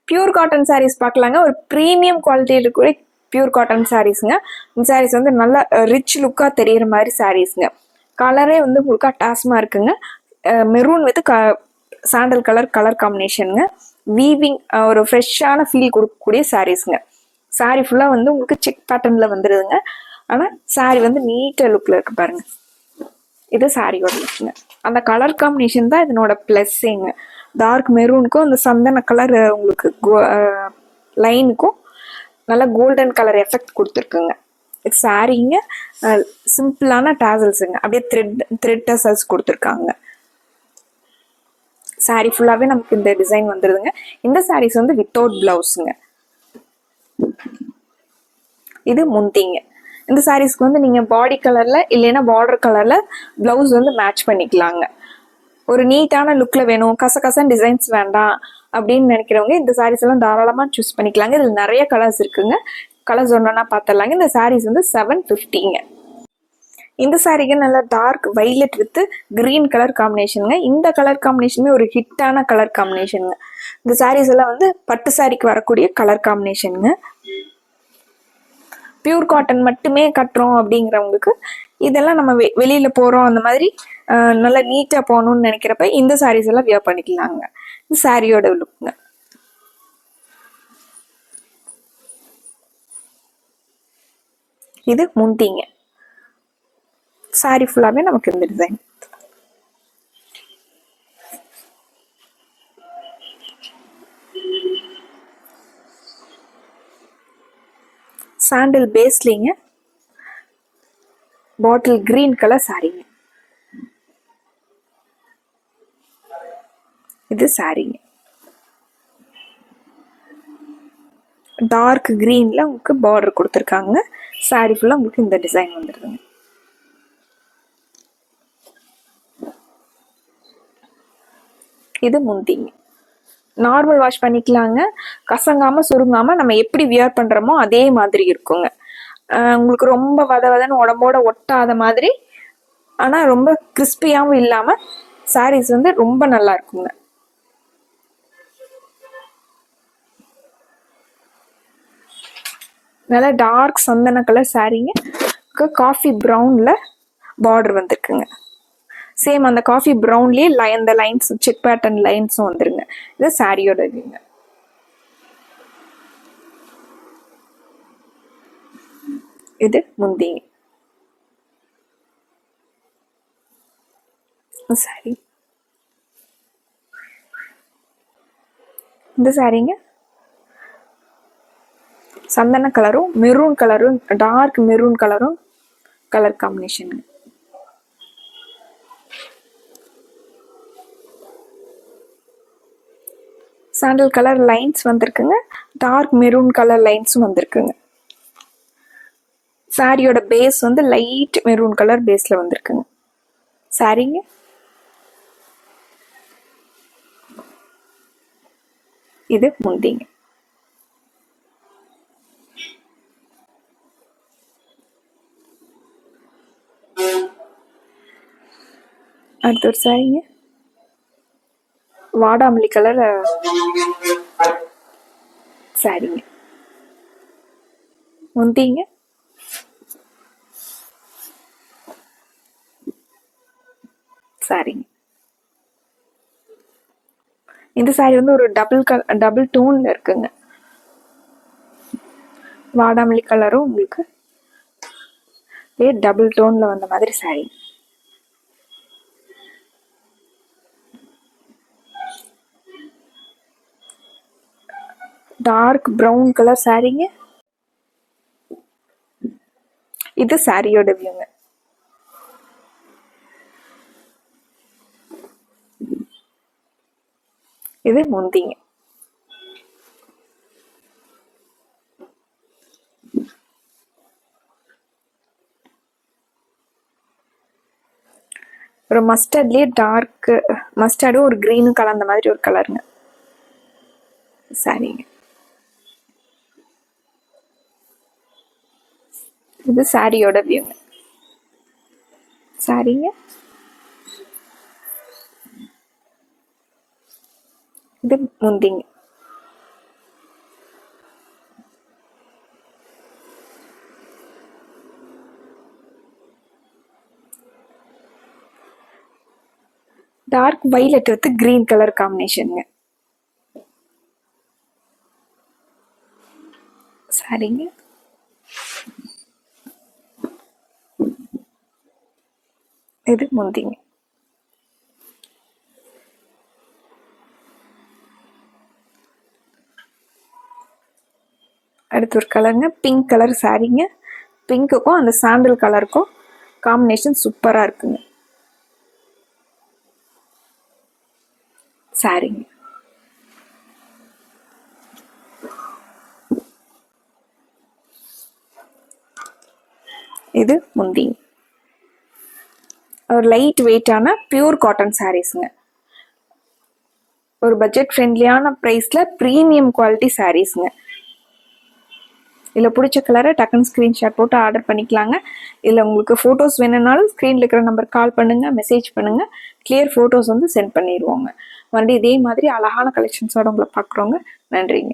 Pure cotton saris பார்க்கலாங்க. ஒரு premium குவாலிட்டியில் இருக்கக்கூடிய பியூர் காட்டன் சாரீஸுங்க. இந்த சாரீஸ் வந்து நல்லா ரிச் லுக்காக தெரிகிற மாதிரி சாரீஸுங்க. கலரே வந்து உங்களுக்கு அட்டாஸ்மாக இருக்குங்க. மெரூன் வித் சாண்டல் கலர் காம்பினேஷனுங்க. வீவிங் ஒரு ஃப்ரெஷ்ஷான ஃபீல் கொடுக்கக்கூடிய சாரீஸுங்க. சாரீ ஃபுல்லாக வந்து உங்களுக்கு செக் பேட்டர்னில் வந்துடுதுங்க. ஆனால் சாரீ வந்து நீட்டாக லுக்கில் இருக்கு பாருங்க. இது சாரியோட லுக்குங்க. அந்த கலர் காம்பினேஷன் தான் இதனோட ப்ளஸ்ஸிங்க. டார்க் மெரூனுக்கும் அந்த சந்தன கலர் உங்களுக்கு லைனுக்கும் நல்லா கோல்டன் கலர் எஃபெக்ட் கொடுத்துருக்குங்க. இது சாரீங்க. சிம்பிளான டேசல்ஸுங்க. அப்படியே த்ரெட் டேசல்ஸ் கொடுத்துருக்காங்க. சாரீ ஃபுல்லாகவே நமக்கு இந்த டிசைன் வந்துடுதுங்க. இந்த சாரீஸ் வந்து வித்தவுட் பிளவுஸுங்க. இது முந்திங்க. இந்த சாரீஸ்க்கு வந்து நீங்கள் பாடி கலரில் இல்லைன்னா பார்டர் கலரில் ப்ளவுஸ் வந்து மேட்ச் பண்ணிக்கலாங்க. ஒரு நீட்டான லுக்கில் வேணும், கசகசன் டிசைன்ஸ் வேண்டாம் அப்படின்னு நினைக்கிறவங்க இந்த சாரீஸ் எல்லாம் தாராளமாக சூஸ் பண்ணிக்கலாங்க. இதில் நிறைய கலர்ஸ் இருக்குங்க. கலர்ஸ் ஒன்றா பார்த்துடலாங்க. இந்த சாரீஸ் வந்து 750ங்க. இந்த சாரீக்கு நல்லா dark violet with green colour காம்பினேஷனுங்க. இந்த கலர் காம்பினேஷனுமே ஒரு ஹிட்டான கலர் காம்பினேஷனுங்க. இந்த சாரீஸ் எல்லாம் வந்து பட்டு சாரிக்கு வரக்கூடிய கலர் காம்பினேஷனுங்க. பியூர் காட்டன் மட்டுமே கட்டுறோம் அப்படிங்கிறவங்களுக்கு இதெல்லாம் நம்ம வெளியில் போகிறோம், அந்த மாதிரி நல்லா நீட்டாக போகணும்னு நினைக்கிறப்ப இந்த சாரீஸ் எல்லாம் வியர் பண்ணிக்கலாங்க. இந்த சாரியோட லுக்குங்க. இது முந்திங்க. சாரி ஃபுல்லாகவே நமக்கு இந்த டிசைன். சாண்டில் பேஸ்லிங்க. பாட்டில் கிரீன் கலர் சாரிங்க. இது சாரிங்க. டார்க் கிரீன்ல உங்களுக்கு பார்டர் கொடுத்துருக்காங்க. சாரி ஃபுல்லாக உங்களுக்கு இந்த டிசைன் வந்துடுதுங்க. இது முந்திங்க. நார்மல் வாஷ் பண்ணிக்கலாங்க. கசங்காமல் சுருங்காமல் நம்ம எப்படி வியர் பண்ணுறோமோ அதே மாதிரி இருக்குங்க. உங்களுக்கு ரொம்ப வதன்னு உடம்போட ஒட்டாத மாதிரி, ஆனால் ரொம்ப கிறிஸ்பியாகவும் இல்லாமல் சாரீஸ் வந்து ரொம்ப நல்லா இருக்குங்க. நல்லா டார்க் சந்தன கலர் சாரீங்க. காஃபி ப்ரௌனில் பார்டர் வந்துருக்குங்க. சேம் அந்த காஃபி ப்ரௌன்லேயே அந்த லைன்ஸ் செக் பேட்டர்ன் லைன்ஸும் வந்துருங்க. இது சாரியோட இதுங்க. இது முந்திங்க. சாரி. இந்த சாரிங்க சந்தன கலரும் மெரூன் கலரும் டார்க் மெரூன் கலரும் colour combination. Sandal colour lines வந்திருக்குங்க. டார்க் மெரூன் கலர் லைன்ஸும் வந்திருக்குங்க. சாரியோட பேஸ் வந்து லைட் மெரூன் கலர் பேஸ்ல வந்திருக்குங்க. சாரிங்க. இது முந்திங்க. அடுத்த ஒரு சாரிங்க வாடாமல்லி கலர் சாரிங்க. முந்திங்க. சாரிங்க. இந்த சாரி வந்து ஒரு டபுள் டோன்ல இருக்குங்க. வாடாமல்லி கலரும் உங்களுக்கு டபுள் டோன்ல வந்த மாதிரி சாரி. டார்க் ப்ரௌன் கலர் சாரிங்க. இது சாரியோட வியூங்க. இது முந்திங்க. ஒரு மஸ்டர்ட்லயே டார்க் மஸ்டர்டும் ஒரு கிரீனும் கலந்த மாதிரி ஒரு கலருங்க. சாரிங்க. இது சாரியோட வியூங்க. சாரிங்க. இது முந்திங்க. Dark violet with green colour காம்பினேஷனுங்க. சரிங்க. இது முந்திங்க. அடுத்து ஒரு கலருங்க, பிங்க் கலர் சாரீங்க. பிங்க்குக்கும் அந்த சாண்டல் கலருக்கும் காம்பினேஷன் சூப்பராக இருக்குங்க சாரீங்க. இது முந்தி. ஒரு லைட் வெயிட்டான பியூர் காட்டன் சாரீஸுங்க. ஒரு பட்ஜெட் ஃப்ரெண்ட்லியான ப்ரைஸில் ப்ரீமியம் குவாலிட்டி சாரீஸுங்க. இதில் பிடிச்ச கலரை டக்குன்னு ஸ்க்ரீன்ஷாட் போட்டு ஆர்டர் பண்ணிக்கலாங்க. இதில் உங்களுக்கு ஃபோட்டோஸ் வேணும்னாலும் ஸ்க்ரீனில் இருக்கிற நம்பர் கால் பண்ணுங்கள், மெசேஜ் பண்ணுங்கள். கிளியர் ஃபோட்டோஸ் வந்து சென்ட் பண்ணிடுவோங்க. மறுபடியும் இதே மாதிரி அழகான கலெக்ஷன்ஸோடு உங்களை பார்க்குறோங்க. நன்றிங்க.